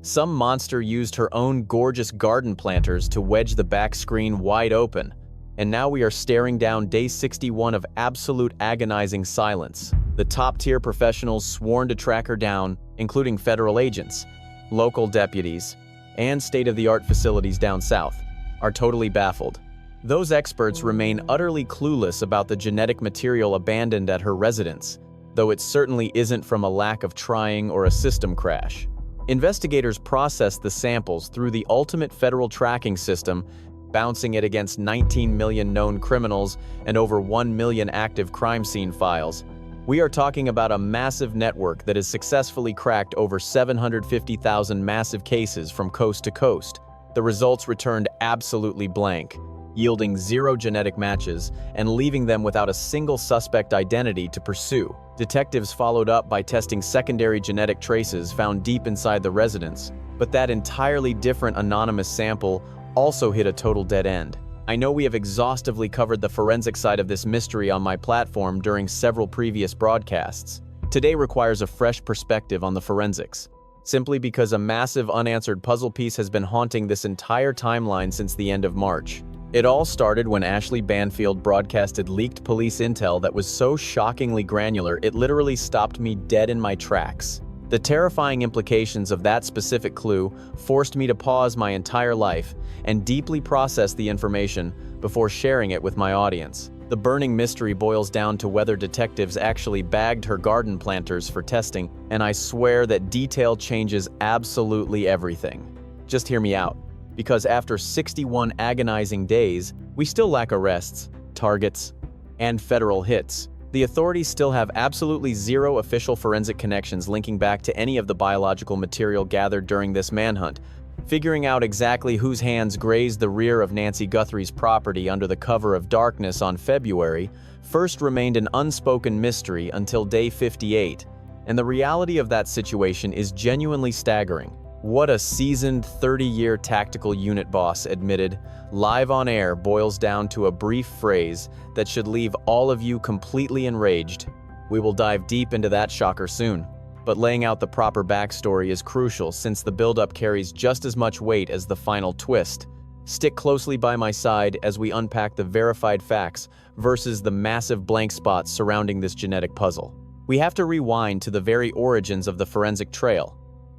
Some monster used her own gorgeous garden planters to wedge the back screen wide open, and now we are staring down day 61 of absolute agonizing silence. The top-tier professionals sworn to track her down, including federal agents, local deputies, and state-of-the-art facilities down south, are totally baffled. Those experts remain utterly clueless about the genetic material abandoned at her residence, though it certainly isn't from a lack of trying or a system crash. Investigators processed the samples through the ultimate federal tracking system, bouncing it against 19 million known criminals and over 1 million active crime scene files. We are talking about a massive network that has successfully cracked over 750,000 massive cases from coast to coast. The results returned absolutely blank, yielding 0 genetic matches and leaving them without a single suspect identity to pursue. Detectives followed up by testing secondary genetic traces found deep inside the residence, but that entirely different anonymous sample also hit a total dead end. I know we have exhaustively covered the forensic side of this mystery on my platform during several previous broadcasts. Today requires a fresh perspective on the forensics, simply because a massive unanswered puzzle piece has been haunting this entire timeline since the end of March. It all started when Ashley Banfield broadcasted leaked police intel that was so shockingly granular it literally stopped me dead in my tracks. The terrifying implications of that specific clue forced me to pause my entire life and deeply process the information before sharing it with my audience. The burning mystery boils down to whether detectives actually bagged her garden planters for testing, and I swear that detail changes absolutely everything. Just hear me out. Because after 61 agonizing days, we still lack arrests, targets, and federal hits. The authorities still have absolutely 0 official forensic connections linking back to any of the biological material gathered during this manhunt. Figuring out exactly whose hands grazed the rear of Nancy Guthrie's property under the cover of darkness on February first remained an unspoken mystery until day 58, and the reality of that situation is genuinely staggering. What a seasoned 30-year tactical unit boss admitted, live on air boils down to a brief phrase that should leave all of you completely enraged. We will dive deep into that shocker soon. But laying out the proper backstory is crucial since the buildup carries just as much weight as the final twist. Stick closely by my side as we unpack the verified facts versus the massive blank spots surrounding this genetic puzzle. We have to rewind to the very origins of the forensic trail.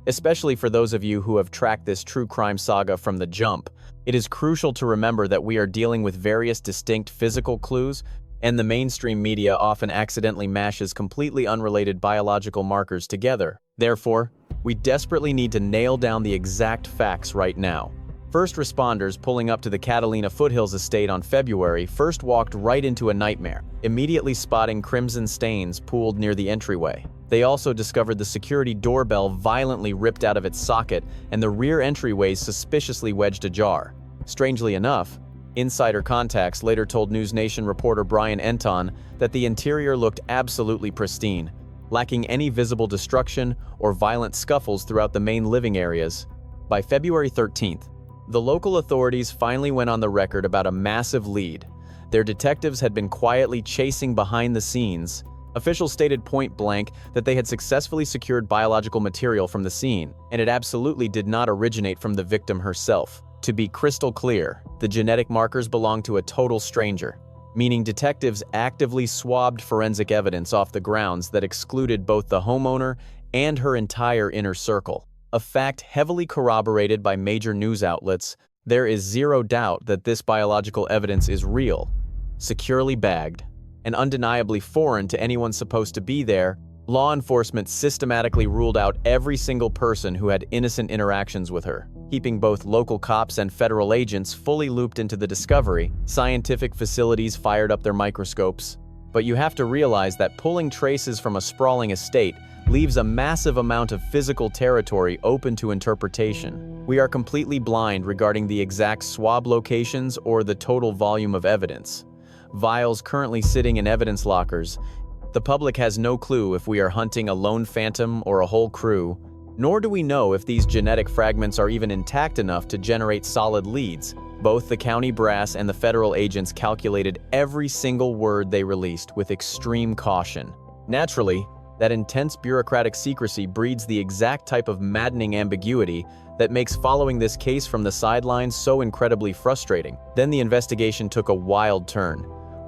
Especially for those of you who have tracked this true crime saga from the jump, it is crucial to remember that we are dealing with various distinct physical clues, and the mainstream media often accidentally mashes completely unrelated biological markers together. Therefore, we desperately need to nail down the exact facts right now. First responders pulling up to the Catalina Foothills estate on February first walked right into a nightmare, immediately spotting crimson stains pooled near the entryway. They also discovered the security doorbell violently ripped out of its socket and the rear entryways suspiciously wedged ajar. Strangely enough, insider contacts later told News Nation reporter Brian Enton that the interior looked absolutely pristine, lacking any visible destruction or violent scuffles throughout the main living areas. By February 13th, the local authorities finally went on the record about a massive lead. Their detectives had been quietly chasing behind the scenes. Officials stated point blank that they had successfully secured biological material from the scene, and it absolutely did not originate from the victim herself. To be crystal clear, the genetic markers belonged to a total stranger, meaning detectives actively swabbed forensic evidence off the grounds that excluded both the homeowner and her entire inner circle. A fact heavily corroborated by major news outlets. There is 0 doubt that this biological evidence is real, securely bagged, and undeniably foreign to anyone supposed to be there. Law enforcement systematically ruled out every single person who had innocent interactions with her, keeping both local cops and federal agents fully looped into the discovery. Scientific facilities fired up their microscopes. But you have to realize that pulling traces from a sprawling estate leaves a massive amount of physical territory open to interpretation. We are completely blind regarding the exact swab locations or the total volume of evidence. Vials currently sitting in evidence lockers. The public has no clue if we are hunting a lone phantom or a whole crew, nor do we know if these genetic fragments are even intact enough to generate solid leads. Both the county brass and the federal agents calculated every single word they released with extreme caution. Naturally, That intense bureaucratic secrecy breeds the exact type of maddening ambiguity that makes following this case from the sidelines so incredibly frustrating. Then the investigation took a wild turn,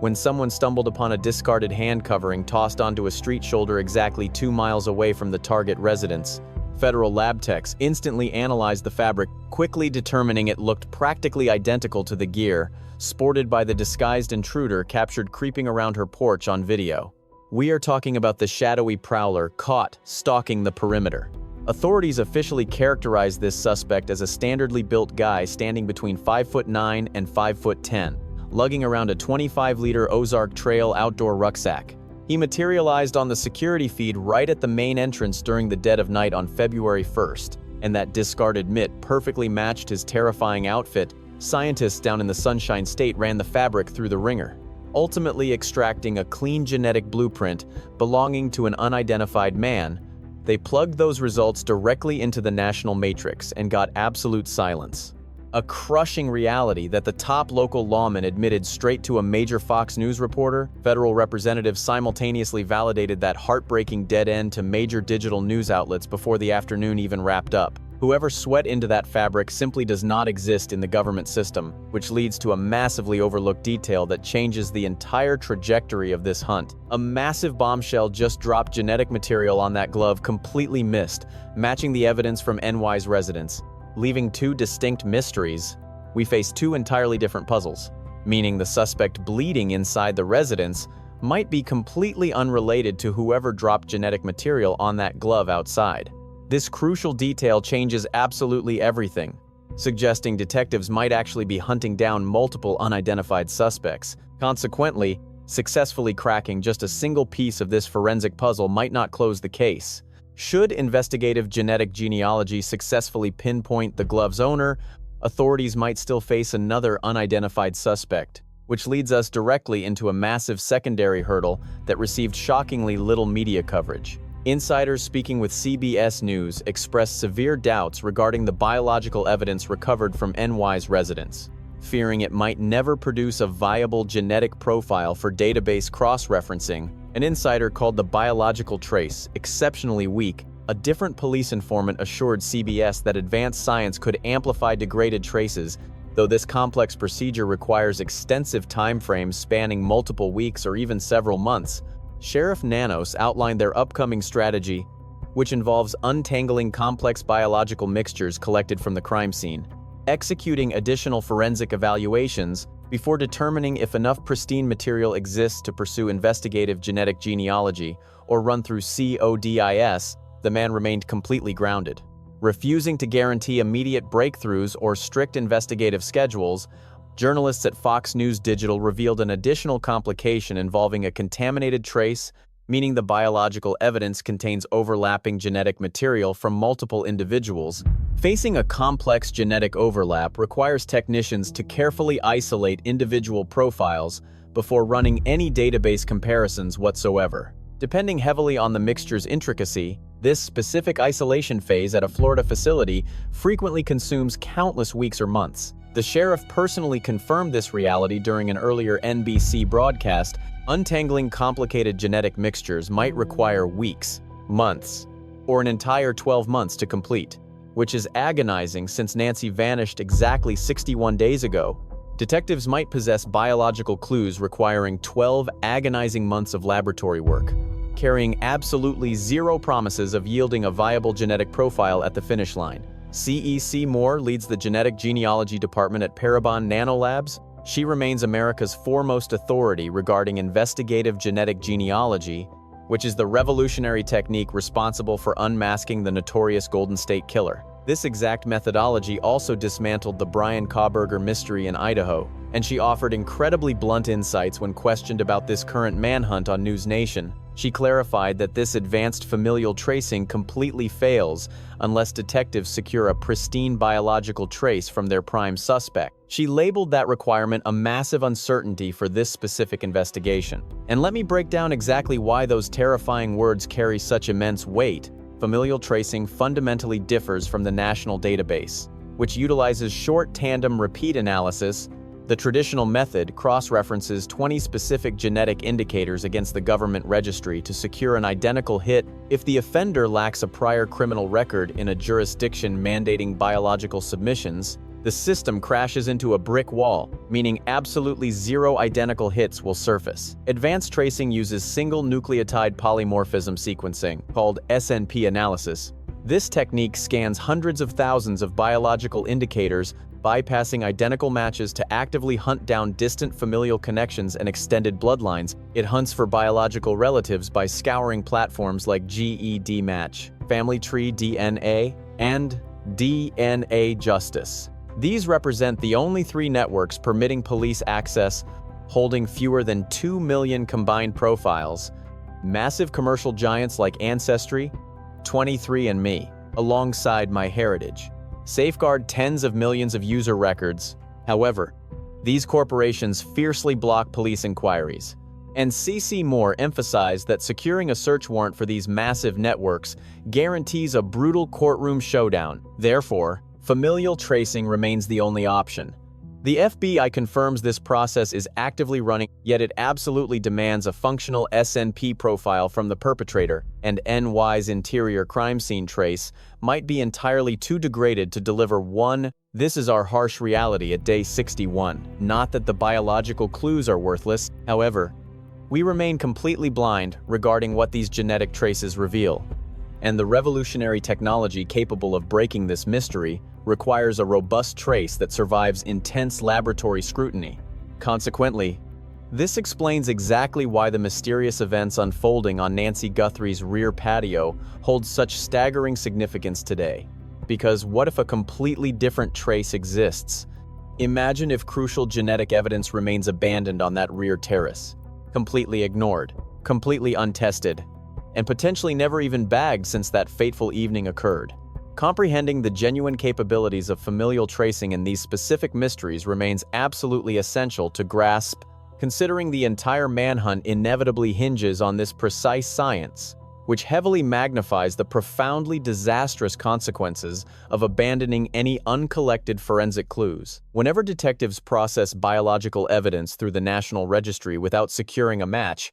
when someone stumbled upon a discarded hand covering tossed onto a street shoulder exactly 2 miles away from the target residence. Federal lab techs instantly analyzed the fabric, quickly determining it looked practically identical to the gear sported by the disguised intruder captured creeping around her porch on video. We are talking about the shadowy prowler caught stalking the perimeter. Authorities officially characterized this suspect as a standardly built guy standing between 5'9" and 5'10", lugging around a 25-liter Ozark Trail outdoor rucksack. He materialized on the security feed right at the main entrance during the dead of night on February 1st, and that discarded mitt perfectly matched his terrifying outfit. Scientists down in the Sunshine State ran the fabric through the ringer, ultimately extracting a clean genetic blueprint belonging to an unidentified man. They plugged those results directly into the national matrix and got absolute silence. A crushing reality that the top local lawman admitted straight to a major Fox News reporter. Federal representatives simultaneously validated that heartbreaking dead end to major digital news outlets before the afternoon even wrapped up. Whoever sweat into that fabric simply does not exist in the government system, which leads to a massively overlooked detail that changes the entire trajectory of this hunt. A massive bombshell just dropped genetic material on that glove completely missed, matching the evidence from NY's residents. Leaving 2 distinct mysteries, we face 2 entirely different puzzles, meaning the suspect bleeding inside the residence might be completely unrelated to whoever dropped genetic material on that glove outside. This crucial detail changes absolutely everything, suggesting detectives might actually be hunting down multiple unidentified suspects. Consequently, successfully cracking just a single piece of this forensic puzzle might not close the case. Should investigative genetic genealogy successfully pinpoint the glove's owner, authorities might still face another unidentified suspect, which leads us directly into a massive secondary hurdle that received shockingly little media coverage. Insiders speaking with CBS News expressed severe doubts regarding the biological evidence recovered from NY's residents, fearing it might never produce a viable genetic profile for database cross-referencing. An insider called the biological trace exceptionally weak. A different police informant assured CBS that advanced science could amplify degraded traces, though this complex procedure requires extensive timeframes spanning multiple weeks or even several months. Sheriff Nanos outlined their upcoming strategy, which involves untangling complex biological mixtures collected from the crime scene, executing additional forensic evaluations before determining if enough pristine material exists to pursue investigative genetic genealogy or run through CODIS. The man remained completely grounded. Refusing to guarantee immediate breakthroughs or strict investigative schedules, journalists at Fox News Digital revealed an additional complication involving a contaminated trace, meaning the biological evidence contains overlapping genetic material from multiple individuals. Facing a complex genetic overlap requires technicians to carefully isolate individual profiles before running any database comparisons whatsoever. Depending heavily on the mixture's intricacy, this specific isolation phase at a Florida facility frequently consumes countless weeks or months. The sheriff personally confirmed this reality during an earlier NBC broadcast. Untangling complicated genetic mixtures might require weeks, months, or an entire 12 months to complete, which is agonizing since Nancy vanished exactly 61 days ago. Detectives might possess biological clues requiring 12 agonizing months of laboratory work, carrying absolutely zero promises of yielding a viable genetic profile at the finish line. CEC Moore leads the genetic genealogy department at Parabon Nanolabs. She remains America's foremost authority regarding investigative genetic genealogy, which is the revolutionary technique responsible for unmasking the notorious Golden State Killer. This exact methodology also dismantled the Brian Kauberger mystery in Idaho, and she offered incredibly blunt insights when questioned about this current manhunt on News Nation. She clarified that this advanced familial tracing completely fails unless detectives secure a pristine biological trace from their prime suspect. She labeled that requirement a massive uncertainty for this specific investigation. And let me break down exactly why those terrifying words carry such immense weight. Familial tracing fundamentally differs from the national database, which utilizes short tandem repeat analysis. The The traditional method cross-references 20 specific genetic indicators against the government registry to secure an identical hit if the offender lacks a prior criminal record in a jurisdiction mandating biological submissions. The system crashes into a brick wall, meaning absolutely zero identical hits will surface. Advanced tracing uses single nucleotide polymorphism sequencing, called SNP analysis. This technique scans hundreds of thousands of biological indicators, bypassing identical matches to actively hunt down distant familial connections and extended bloodlines. It hunts for biological relatives by scouring platforms like GEDmatch, Family Tree DNA, and DNA Justice. These represent the only 3 networks permitting police access, holding fewer than 2 million combined profiles. Massive commercial giants like Ancestry, 23andMe, alongside MyHeritage, safeguard tens of millions of user records. However, these corporations fiercely block police inquiries. And C.C. Moore emphasized that securing a search warrant for these massive networks guarantees a brutal courtroom showdown. Therefore, familial tracing remains the only option. The FBI confirms this process is actively running, yet it absolutely demands a functional SNP profile from the perpetrator, and NY's interior crime scene trace might be entirely too degraded to deliver one. This is our harsh reality at day 61. Not that the biological clues are worthless, however, we remain completely blind regarding what these genetic traces reveal. And the revolutionary technology capable of breaking this mystery requires a robust trace that survives intense laboratory scrutiny. Consequently, this explains exactly why the mysterious events unfolding on Nancy Guthrie's rear patio hold such staggering significance today. Because what if a completely different trace exists? Imagine if crucial genetic evidence remains abandoned on that rear terrace, completely ignored, completely untested, and potentially never even bagged since that fateful evening occurred. Comprehending the genuine capabilities of familial tracing in these specific mysteries remains absolutely essential to grasp, considering the entire manhunt inevitably hinges on this precise science, which heavily magnifies the profoundly disastrous consequences of abandoning any uncollected forensic clues. Whenever detectives process biological evidence through the National Registry without securing a match,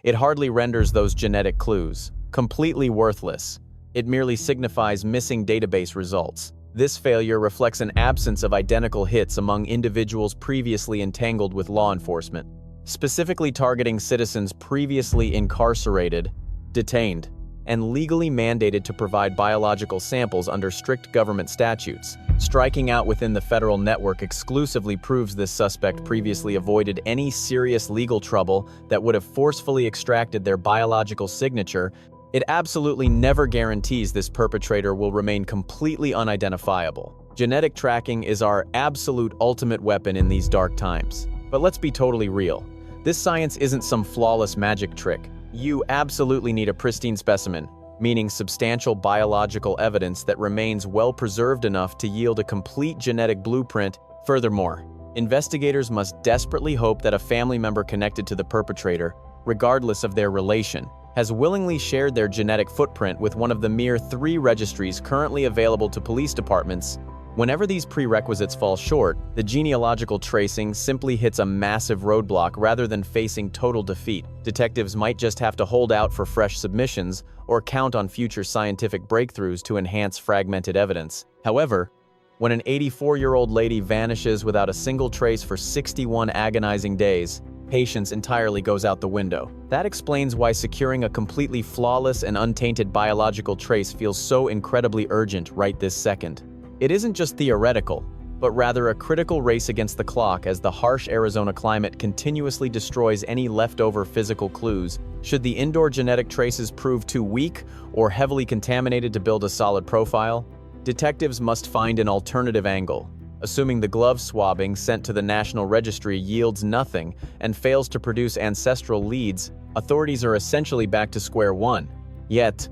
it hardly renders those genetic clues completely worthless. It merely signifies missing database results. This failure reflects an absence of identical hits among individuals previously entangled with law enforcement, specifically targeting citizens previously incarcerated, detained, and legally mandated to provide biological samples under strict government statutes. Striking out within the federal network exclusively proves this suspect previously avoided any serious legal trouble that would have forcefully extracted their biological signature. It absolutely never guarantees this perpetrator will remain completely unidentifiable. Genetic tracking is our absolute ultimate weapon in these dark times. But let's be totally real. This science isn't some flawless magic trick. You absolutely need a pristine specimen, meaning substantial biological evidence that remains well preserved enough to yield a complete genetic blueprint. Furthermore, investigators must desperately hope that a family member connected to the perpetrator, regardless of their relation, has willingly shared their genetic footprint with one of the mere 3 registries currently available to police departments. Whenever these prerequisites fall short, the genealogical tracing simply hits a massive roadblock rather than facing total defeat. Detectives might just have to hold out for fresh submissions or count on future scientific breakthroughs to enhance fragmented evidence. However, when an 84-year-old lady vanishes without a single trace for 61 agonizing days, patience entirely goes out the window. That explains why securing a completely flawless and untainted biological trace feels so incredibly urgent right this second. It isn't just theoretical, but rather a critical race against the clock as the harsh Arizona climate continuously destroys any leftover physical clues. Should the indoor genetic traces prove too weak or heavily contaminated to build a solid profile, detectives must find an alternative angle. Assuming the glove swabbing sent to the National Registry yields nothing and fails to produce ancestral leads, authorities are essentially back to square one. Yet,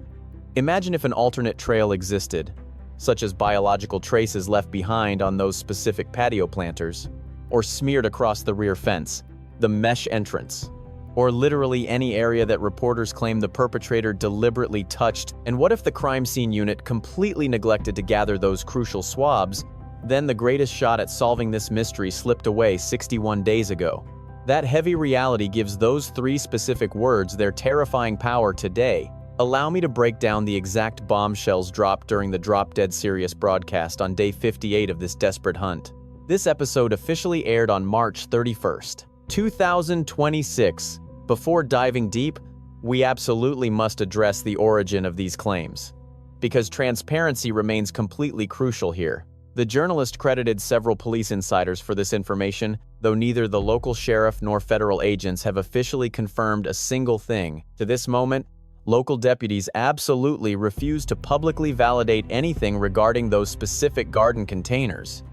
imagine if an alternate trail existed, such as biological traces left behind on those specific patio planters, or smeared across the rear fence, the mesh entrance, or literally any area that reporters claim the perpetrator deliberately touched. And what if the crime scene unit completely neglected to gather those crucial swabs? Then the greatest shot at solving this mystery slipped away 61 days ago. That heavy reality gives those 3 specific words their terrifying power today. Allow me to break down the exact bombshells dropped during the Drop Dead Serious broadcast on day 58 of this desperate hunt. This episode officially aired on March 31st, 2026. Before diving deep, we absolutely must address the origin of these claims, because transparency remains completely crucial here. The journalist credited several police insiders for this information, though neither the local sheriff nor federal agents have officially confirmed a single thing. To this moment, local deputies absolutely refuse to publicly validate anything regarding those specific garden containers.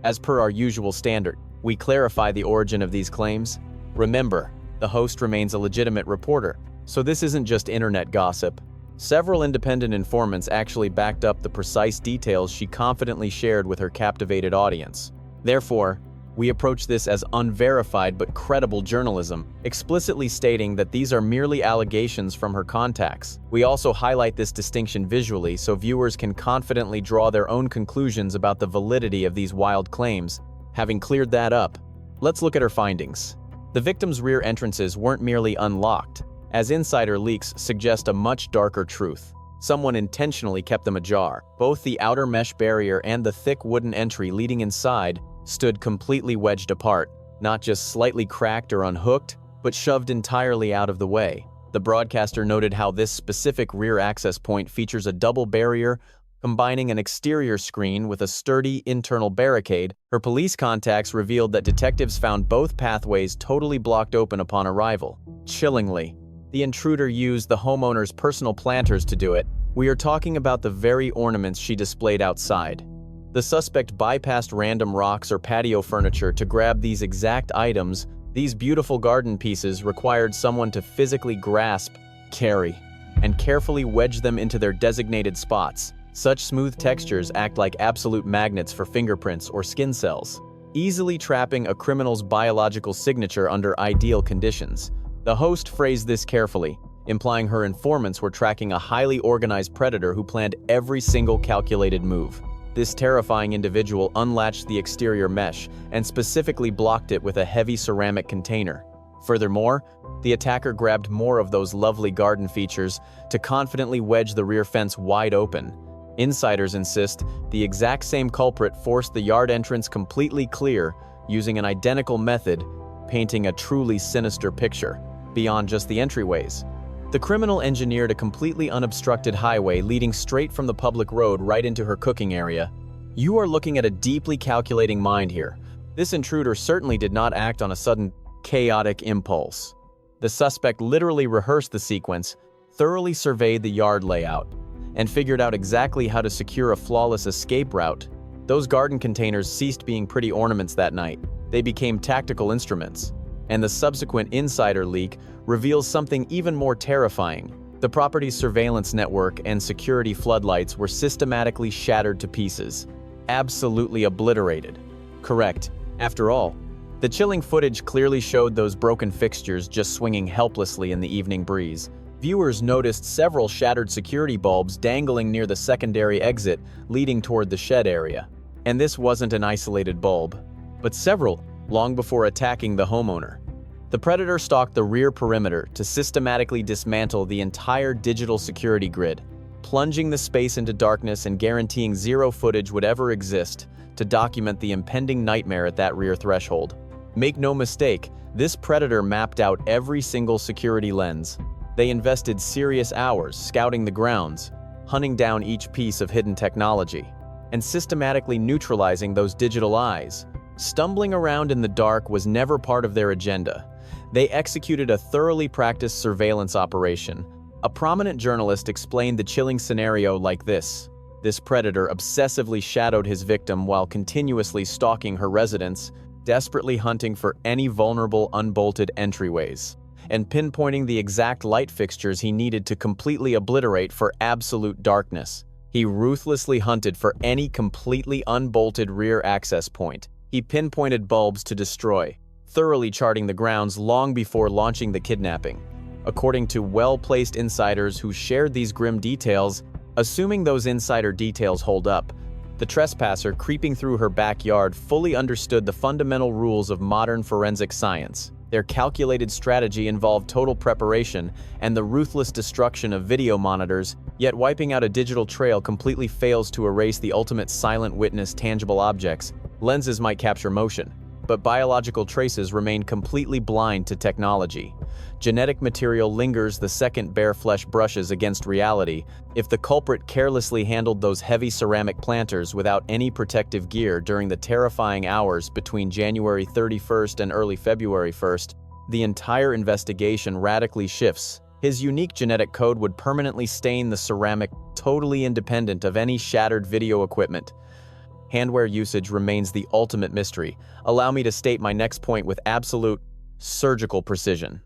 As per our usual standard, we clarify the origin of these claims. Remember, the host remains a legitimate reporter, so this isn't just internet gossip. Several independent informants actually backed up the precise details she confidently shared with her captivated audience. Therefore, we approach this as unverified but credible journalism, explicitly stating that these are merely allegations from her contacts. We also highlight this distinction visually so viewers can confidently draw their own conclusions about the validity of these wild claims. Having cleared that up, let's look at her findings. The victim's rear entrances weren't merely unlocked, as insider leaks suggest a much darker truth. Someone intentionally kept them ajar. Both the outer mesh barrier and the thick wooden entry leading inside stood completely wedged apart, not just slightly cracked or unhooked, but shoved entirely out of the way. The broadcaster noted how this specific rear access point features a double barrier combining an exterior screen with a sturdy internal barricade. Her police contacts revealed that detectives found both pathways totally blocked open upon arrival. Chillingly, the intruder used the homeowner's personal planters to do it. We are talking about the very ornaments she displayed outside. The suspect bypassed random rocks or patio furniture to grab these exact items. These beautiful garden pieces required someone to physically grasp, carry, and carefully wedge them into their designated spots. Such smooth textures act like absolute magnets for fingerprints or skin cells, easily trapping a criminal's biological signature under ideal conditions. The host phrased this carefully, implying her informants were tracking a highly organized predator who planned every single calculated move. This terrifying individual unlatched the exterior mesh and specifically blocked it with a heavy ceramic container. Furthermore, the attacker grabbed more of those lovely garden features to confidently wedge the rear fence wide open. Insiders insist the exact same culprit forced the yard entrance completely clear using an identical method, painting a truly sinister picture beyond just the entryways. The criminal engineered a completely unobstructed highway leading straight from the public road right into her cooking area. You are looking at a deeply calculating mind here. This intruder certainly did not act on a sudden, chaotic impulse. The suspect literally rehearsed the sequence, thoroughly surveyed the yard layout, and figured out exactly how to secure a flawless escape route. Those garden containers ceased being pretty ornaments that night. They became tactical instruments. And the subsequent insider leak reveals something even more terrifying. The property's surveillance network and security floodlights were systematically shattered to pieces, absolutely obliterated. Correct. After all, the chilling footage clearly showed those broken fixtures just swinging helplessly in the evening breeze. Viewers noticed several shattered security bulbs dangling near the secondary exit leading toward the shed area. And this wasn't an isolated bulb, but several, long before attacking the homeowner. The predator stalked the rear perimeter to systematically dismantle the entire digital security grid, plunging the space into darkness and guaranteeing zero footage would ever exist to document the impending nightmare at that rear threshold. Make no mistake, this predator mapped out every single security lens. They invested serious hours scouting the grounds, hunting down each piece of hidden technology, and systematically neutralizing those digital eyes. Stumbling around in the dark was never part of their agenda. They executed a thoroughly practiced surveillance operation. A prominent journalist explained the chilling scenario like this. This predator obsessively shadowed his victim while continuously stalking her residence, desperately hunting for any vulnerable unbolted entryways, and pinpointing the exact light fixtures he needed to completely obliterate for absolute darkness. He ruthlessly hunted for any completely unbolted rear access point. He pinpointed bulbs to destroy, thoroughly charting the grounds long before launching the kidnapping. According to well-placed insiders who shared these grim details, assuming those insider details hold up, The trespasser creeping through her backyard fully understood the fundamental rules of modern forensic science. Their calculated strategy involved total preparation and the ruthless destruction of video monitors, yet wiping out a digital trail completely fails to erase the ultimate silent witness. Tangible objects. Lenses might capture motion, but biological traces remain completely blind to technology. Genetic material lingers the second bare flesh brushes against reality. If the culprit carelessly handled those heavy ceramic planters without any protective gear during the terrifying hours between January 31st and early February 1st, the entire investigation radically shifts. His unique genetic code would permanently stain the ceramic, totally independent of any shattered video equipment. Handwear usage remains the ultimate mystery. Allow me to state my next point with absolute surgical precision,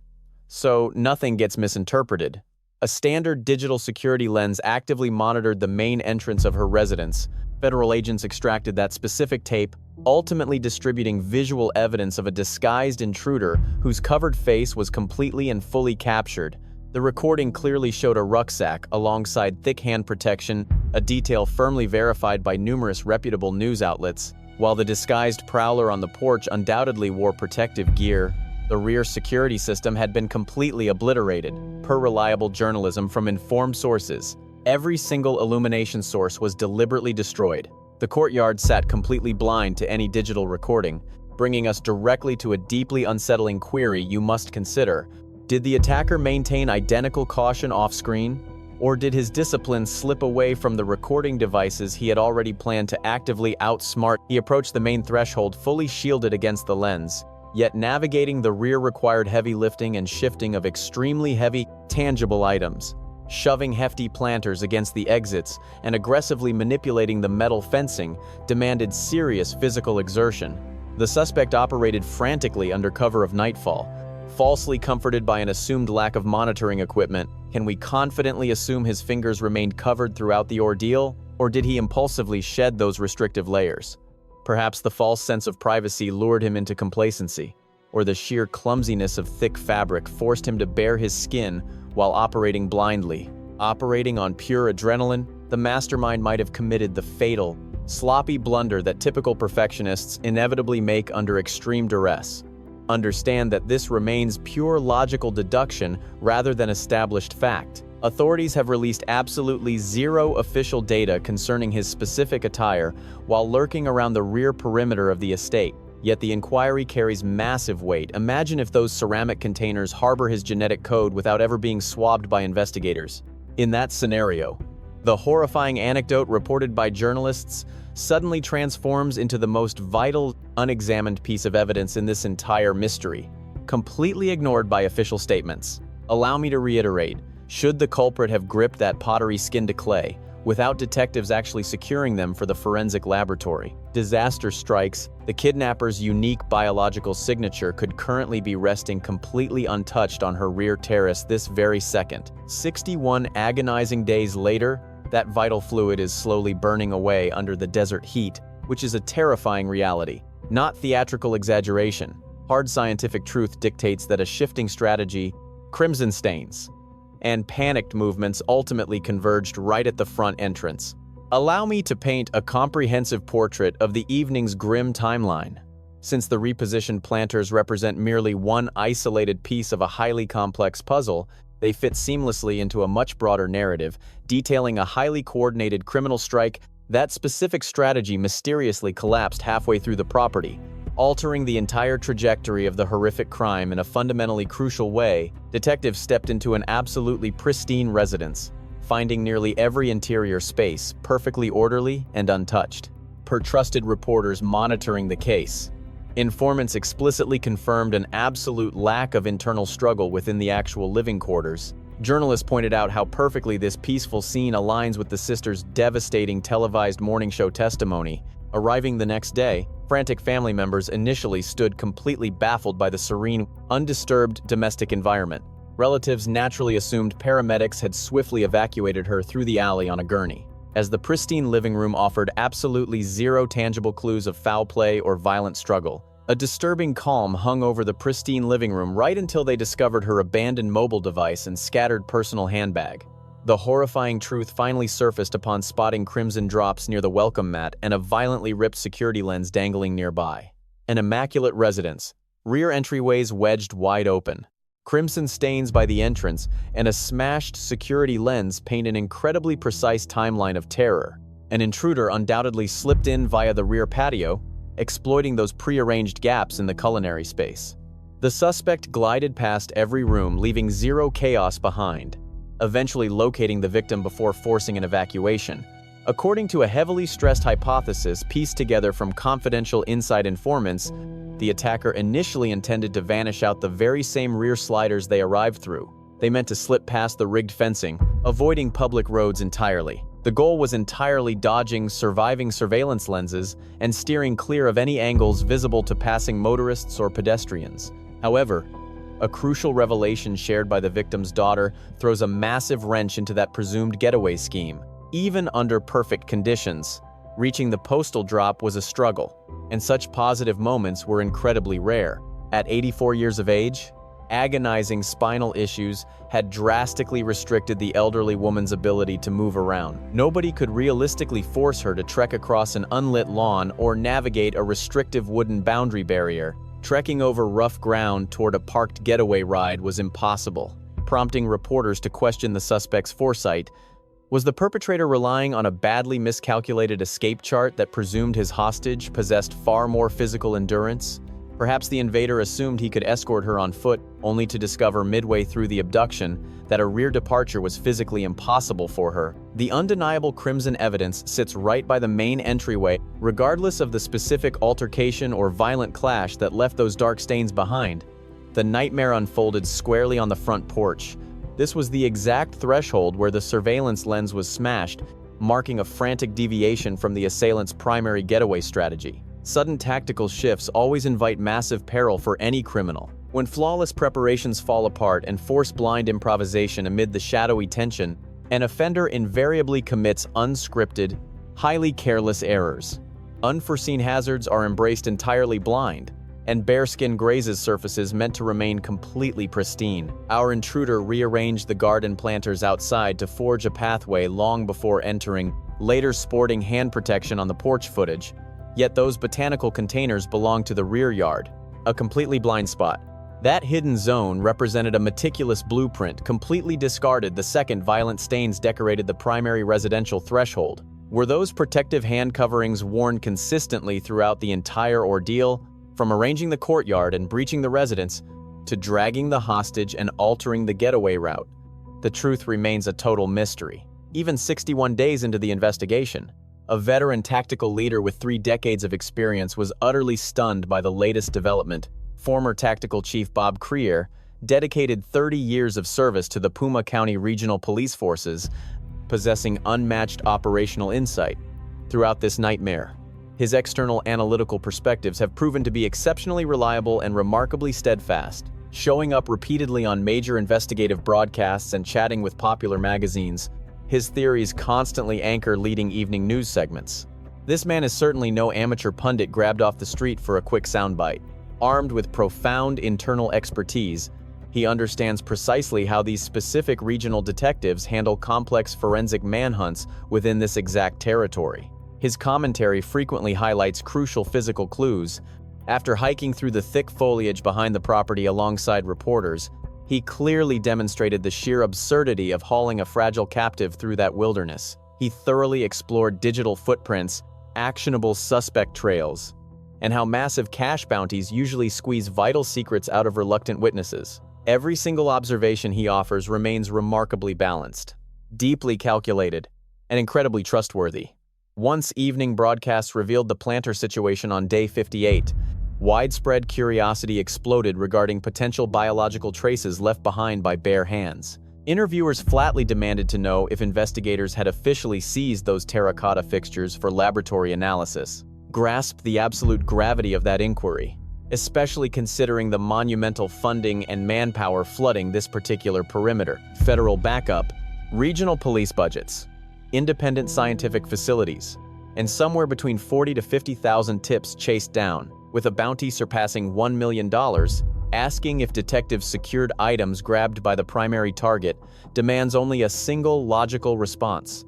so nothing gets misinterpreted. A standard digital security lens actively monitored the main entrance of her residence. Federal agents extracted that specific tape, ultimately distributing visual evidence of a disguised intruder whose covered face was completely and fully captured. The recording clearly showed a rucksack alongside thick hand protection, a detail firmly verified by numerous reputable news outlets. While the disguised prowler on the porch undoubtedly wore protective gear, the rear security system had been completely obliterated. Per reliable journalism from informed sources, every single illumination source was deliberately destroyed. The courtyard sat completely blind to any digital recording, bringing us directly to a deeply unsettling query you must consider. Did the attacker maintain identical caution off-screen? Or did his discipline slip away from the recording devices he had already planned to actively outsmart? He approached the main threshold fully shielded against the lens, yet navigating the rear required heavy lifting and shifting of extremely heavy, tangible items. Shoving hefty planters against the exits and aggressively manipulating the metal fencing demanded serious physical exertion. The suspect operated frantically under cover of nightfall. Falsely comforted by an assumed lack of monitoring equipment, can we confidently assume his fingers remained covered throughout the ordeal, or did he impulsively shed those restrictive layers? Perhaps the false sense of privacy lured him into complacency, or the sheer clumsiness of thick fabric forced him to bare his skin while operating blindly. Operating on pure adrenaline, the mastermind might have committed the fatal, sloppy blunder that typical perfectionists inevitably make under extreme duress. Understand that this remains pure logical deduction rather than established fact. Authorities have released absolutely zero official data concerning his specific attire while lurking around the rear perimeter of the estate. Yet the inquiry carries massive weight. Imagine if those ceramic containers harbor his genetic code without ever being swabbed by investigators. In that scenario, the horrifying anecdote reported by journalists suddenly transforms into the most vital, unexamined piece of evidence in this entire mystery, completely ignored by official statements. Allow me to reiterate, should the culprit have gripped that pottery skin to clay, without detectives actually securing them for the forensic laboratory, disaster strikes. The kidnapper's unique biological signature could currently be resting completely untouched on her rear terrace this very second. 61 agonizing days later, that vital fluid is slowly burning away under the desert heat, which is a terrifying reality, not theatrical exaggeration. Hard scientific truth dictates that a shifting strategy, crimson stains, and panicked movements ultimately converged right at the front entrance. Allow me to paint a comprehensive portrait of the evening's grim timeline. Since the repositioned planters represent merely one isolated piece of a highly complex puzzle, they fit seamlessly into a much broader narrative, detailing a highly coordinated criminal strike. That specific strategy mysteriously collapsed halfway through the property, altering the entire trajectory of the horrific crime in a fundamentally crucial way. Detectives stepped into an absolutely pristine residence, finding nearly every interior space perfectly orderly and untouched. Per trusted reporters monitoring the case, informants explicitly confirmed an absolute lack of internal struggle within the actual living quarters. Journalists pointed out how perfectly this peaceful scene aligns with the sisters' devastating televised morning show testimony. Arriving the next day, frantic family members initially stood completely baffled by the serene, undisturbed domestic environment. Relatives naturally assumed paramedics had swiftly evacuated her through the alley on a gurney, as the pristine living room offered absolutely zero tangible clues of foul play or violent struggle. A disturbing calm hung over the pristine living room right until they discovered her abandoned mobile device and scattered personal handbag. The horrifying truth finally surfaced upon spotting crimson drops near the welcome mat and a violently ripped security lens dangling nearby. An immaculate residence, rear entryways wedged wide open. Crimson stains by the entrance and a smashed security lens paint an incredibly precise timeline of terror. An intruder undoubtedly slipped in via the rear patio, exploiting those prearranged gaps in the culinary space. The suspect glided past every room, leaving zero chaos behind, eventually locating the victim before forcing an evacuation. According to a heavily stressed hypothesis pieced together from confidential inside informants, the attacker initially intended to vanish out the very same rear sliders they arrived through. They meant to slip past the rigged fencing, avoiding public roads entirely. The goal was entirely dodging surviving surveillance lenses and steering clear of any angles visible to passing motorists or pedestrians. However, a crucial revelation shared by the victim's daughter throws a massive wrench into that presumed getaway scheme. Even under perfect conditions, reaching the postal drop was a struggle, and such positive moments were incredibly rare. At 84 years of age, agonizing spinal issues had drastically restricted the elderly woman's ability to move around. Nobody could realistically force her to trek across an unlit lawn or navigate a restrictive wooden boundary barrier. Trekking over rough ground toward a parked getaway ride was impossible, prompting reporters to question the suspect's foresight. Was the perpetrator relying on a badly miscalculated escape chart that presumed his hostage possessed far more physical endurance? Perhaps the invader assumed he could escort her on foot, only to discover midway through the abduction that a rear departure was physically impossible for her. The undeniable crimson evidence sits right by the main entryway, regardless of the specific altercation or violent clash that left those dark stains behind. The nightmare unfolded squarely on the front porch. This was the exact threshold where the surveillance lens was smashed, marking a frantic deviation from the assailant's primary getaway strategy. Sudden tactical shifts always invite massive peril for any criminal. When flawless preparations fall apart and force blind improvisation amid the shadowy tension, an offender invariably commits unscripted, highly careless errors. Unforeseen hazards are embraced entirely blind, and bearskin grazes surfaces meant to remain completely pristine. Our intruder rearranged the garden planters outside to forge a pathway long before entering, later sporting hand protection on the porch footage. Yet those botanical containers belonged to the rear yard, a completely blind spot. That hidden zone represented a meticulous blueprint, completely discarded the second violent stains decorated the primary residential threshold. Were those protective hand coverings worn consistently throughout the entire ordeal, from arranging the courtyard and breaching the residence, to dragging the hostage and altering the getaway route? The truth remains a total mystery. Even 61 days into the investigation, a veteran tactical leader with 3 decades of experience was utterly stunned by the latest development. Former Tactical Chief Bob Creer dedicated 30 years of service to the Puma County Regional Police Forces, possessing unmatched operational insight. Throughout this nightmare, his external analytical perspectives have proven to be exceptionally reliable and remarkably steadfast. Showing up repeatedly on major investigative broadcasts and chatting with popular magazines, his theories constantly anchor leading evening news segments. This man is certainly no amateur pundit grabbed off the street for a quick soundbite. Armed with profound internal expertise, he understands precisely how these specific regional detectives handle complex forensic manhunts within this exact territory. His commentary frequently highlights crucial physical clues. After hiking through the thick foliage behind the property alongside reporters, he clearly demonstrated the sheer absurdity of hauling a fragile captive through that wilderness. He thoroughly explored digital footprints, actionable suspect trails, and how massive cash bounties usually squeeze vital secrets out of reluctant witnesses. Every single observation he offers remains remarkably balanced, deeply calculated, and incredibly trustworthy. Once evening broadcasts revealed the planter situation on day 58, widespread curiosity exploded regarding potential biological traces left behind by bare hands. Interviewers flatly demanded to know if investigators had officially seized those terracotta fixtures for laboratory analysis. Grasped the absolute gravity of that inquiry, especially considering the monumental funding and manpower flooding this particular perimeter. Federal backup, regional police budgets, independent scientific facilities, and somewhere between 40 to 50,000 tips chased down, with a bounty surpassing $1 million, Asking if detectives secured items grabbed by the primary target demands only a single logical response: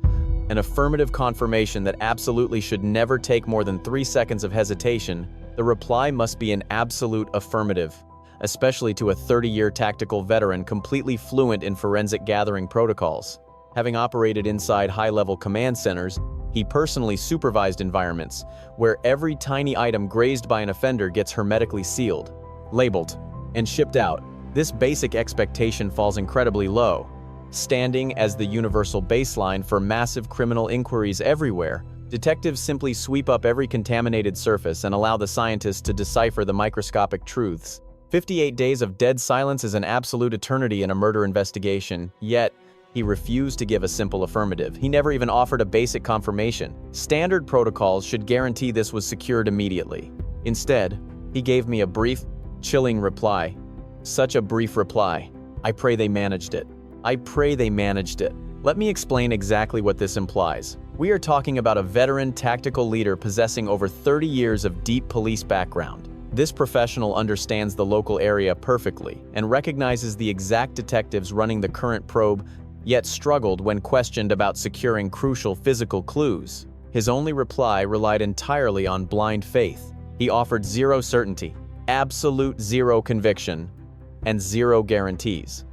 an affirmative confirmation that absolutely should never take more than 3 seconds of hesitation. The reply must be an absolute affirmative, especially to a 30-year tactical veteran completely fluent in forensic gathering protocols. Having operated inside high-level command centers, he personally supervised environments where every tiny item grazed by an offender gets hermetically sealed, labeled, and shipped out. This basic expectation falls incredibly low, standing as the universal baseline for massive criminal inquiries everywhere. Detectives simply sweep up every contaminated surface and allow the scientists to decipher the microscopic truths. 58 days of dead silence is an absolute eternity in a murder investigation, yet he refused to give a simple affirmative. He never even offered a basic confirmation. Standard protocols should guarantee this was secured immediately. Instead, he gave me a brief, chilling reply. Such a brief reply. I pray they managed it. I pray they managed it. Let me explain exactly what this implies. We are talking about a veteran tactical leader possessing over 30 years of deep police background. This professional understands the local area perfectly and recognizes the exact detectives running the current probe, yet struggled when questioned about securing crucial physical clues. His only reply relied entirely on blind faith. He offered zero certainty, absolute zero conviction, and zero guarantees,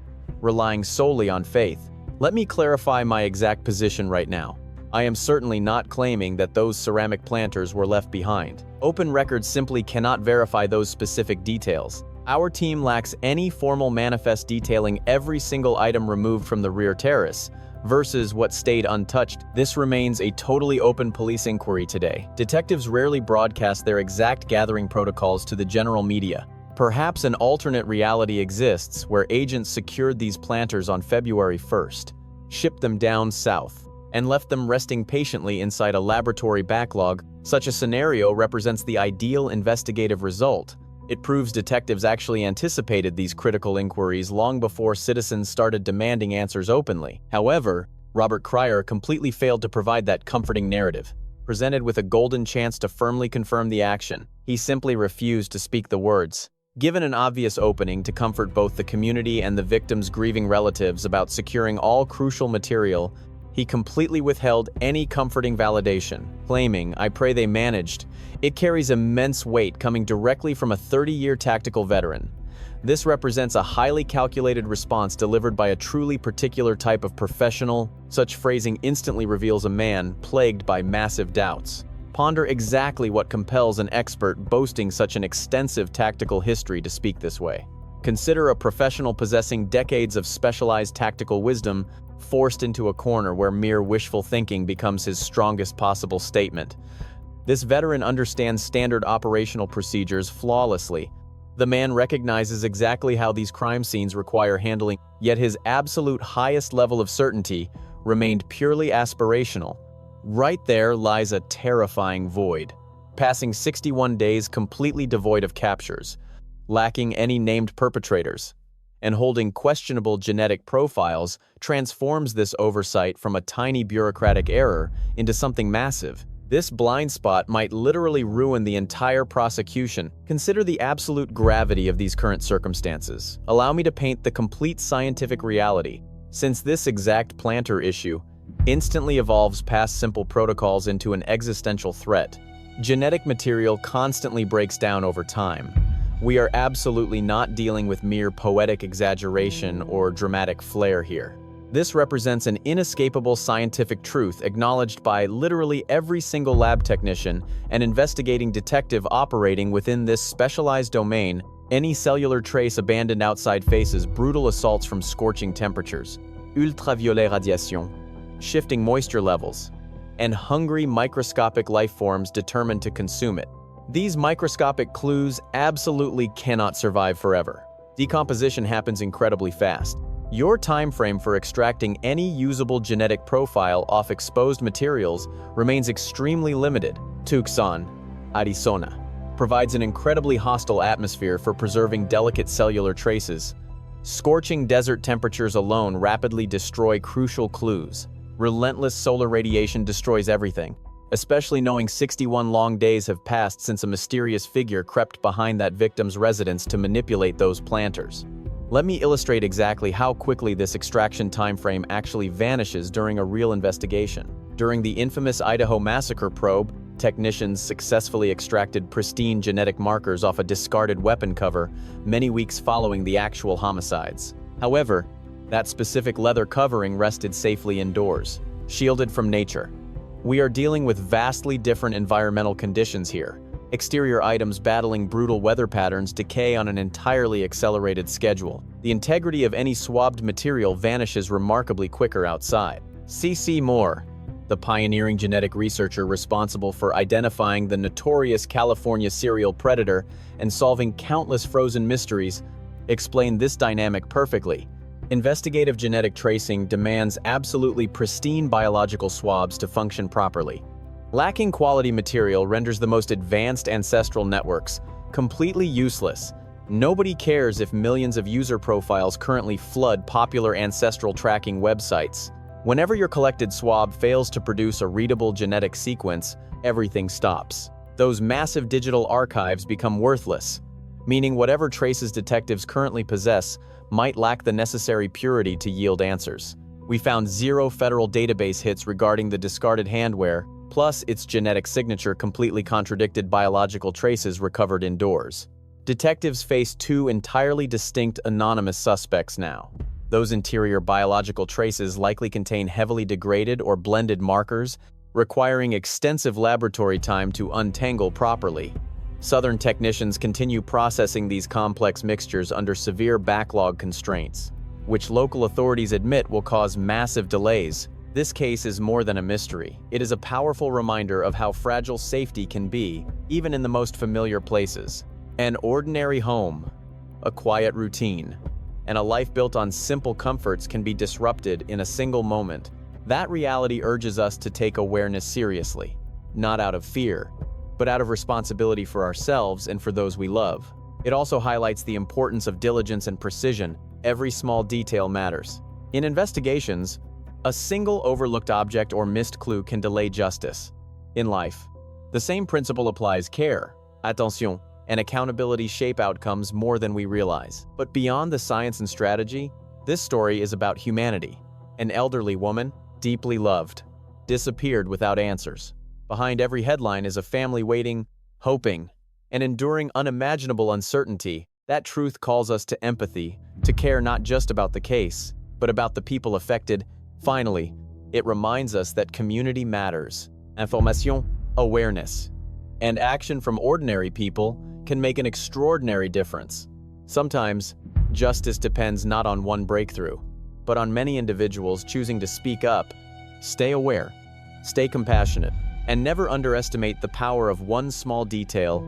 relying solely on faith. Let me clarify my exact position right now. I am certainly not claiming that those ceramic planters were left behind. Open records simply cannot verify those specific details. Our team lacks any formal manifest detailing every single item removed from the rear terrace versus what stayed untouched. This remains a totally open police inquiry today. Detectives rarely broadcast their exact gathering protocols to the general media. Perhaps an alternate reality exists where agents secured these planters on February 1st, shipped them down south, and left them resting patiently inside a laboratory backlog. Such a scenario represents the ideal investigative result. It proves detectives actually anticipated these critical inquiries long before citizens started demanding answers openly. However, Robert Cryer completely failed to provide that comforting narrative. Presented with a golden chance to firmly confirm the action, he simply refused to speak the words. Given an obvious opening to comfort both the community and the victim's grieving relatives about securing all crucial material, he completely withheld any comforting validation, claiming, "I pray they managed." It carries immense weight coming directly from a 30-year tactical veteran. This represents a highly calculated response delivered by a truly particular type of professional. Such phrasing instantly reveals a man plagued by massive doubts. Ponder exactly what compels an expert boasting such an extensive tactical history to speak this way. Consider a professional possessing decades of specialized tactical wisdom forced into a corner where mere wishful thinking becomes his strongest possible statement. This veteran understands standard operational procedures flawlessly. The man recognizes exactly how these crime scenes require handling, yet his absolute highest level of certainty remained purely aspirational. Right there lies a terrifying void. Passing 61 days completely devoid of captures, lacking any named perpetrators, and holding questionable genetic profiles transforms this oversight from a tiny bureaucratic error into something massive. This blind spot might literally ruin the entire prosecution. Consider the absolute gravity of these current circumstances. Allow me to paint the complete scientific reality. Since this exact planter issue instantly evolves past simple protocols into an existential threat, genetic material constantly breaks down over time. We are absolutely not dealing with mere poetic exaggeration or dramatic flair here. This represents an inescapable scientific truth acknowledged by literally every single lab technician and investigating detective operating within this specialized domain. Any cellular trace abandoned outside faces brutal assaults from scorching temperatures, ultraviolet radiation, shifting moisture levels, and hungry microscopic life forms determined to consume it. These microscopic clues absolutely cannot survive forever. Decomposition happens incredibly fast. Your time frame for extracting any usable genetic profile off exposed materials remains extremely limited. Tucson, Arizona, provides an incredibly hostile atmosphere for preserving delicate cellular traces. Scorching desert temperatures alone rapidly destroy crucial clues. Relentless solar radiation destroys everything. especially knowing 61 long days have passed since a mysterious figure crept behind that victim's residence to manipulate those planters. Let me illustrate exactly how quickly this extraction timeframe actually vanishes during a real investigation. During the infamous Idaho massacre probe, technicians successfully extracted pristine genetic markers off a discarded weapon cover many weeks following the actual homicides. However, that specific leather covering rested safely indoors, shielded from nature. We are dealing with vastly different environmental conditions here. Exterior items battling brutal weather patterns decay on an entirely accelerated schedule. The integrity of any swabbed material vanishes remarkably quicker outside. C.C. Moore, the pioneering genetic researcher responsible for identifying the notorious California serial predator and solving countless frozen mysteries, explained this dynamic perfectly. Investigative genetic tracing demands absolutely pristine biological swabs to function properly. Lacking quality material renders the most advanced ancestral networks completely useless. Nobody cares if millions of user profiles currently flood popular ancestral tracking websites. Whenever your collected swab fails to produce a readable genetic sequence, everything stops. Those massive digital archives become worthless, meaning whatever traces detectives currently possess might lack the necessary purity to yield answers. We found 0 federal database hits regarding the discarded handwear, plus its genetic signature completely contradicted biological traces recovered indoors. Detectives face 2 entirely distinct anonymous suspects now. Those interior biological traces likely contain heavily degraded or blended markers, requiring extensive laboratory time to untangle properly. Southern technicians continue processing these complex mixtures under severe backlog constraints, which local authorities admit will cause massive delays. This case is more than a mystery. It is a powerful reminder of how fragile safety can be, even in the most familiar places. An ordinary home, a quiet routine, and a life built on simple comforts can be disrupted in a single moment. That reality urges us to take awareness seriously, not out of fear, but out of responsibility for ourselves and for those we love. It also highlights the importance of diligence and precision. Every small detail matters. In investigations, a single overlooked object or missed clue can delay justice. In life, the same principle applies. Care, attention, and accountability shape outcomes more than we realize. But beyond the science and strategy, this story is about humanity. An elderly woman, deeply loved, disappeared without answers. Behind every headline is a family waiting, hoping, and enduring unimaginable uncertainty. That truth calls us to empathy, to care not just about the case, but about the people affected. Finally, it reminds us that community matters. Information, awareness, and action from ordinary people can make an extraordinary difference. Sometimes, justice depends not on one breakthrough, but on many individuals choosing to speak up. Stay aware, stay compassionate, and never underestimate the power of one small detail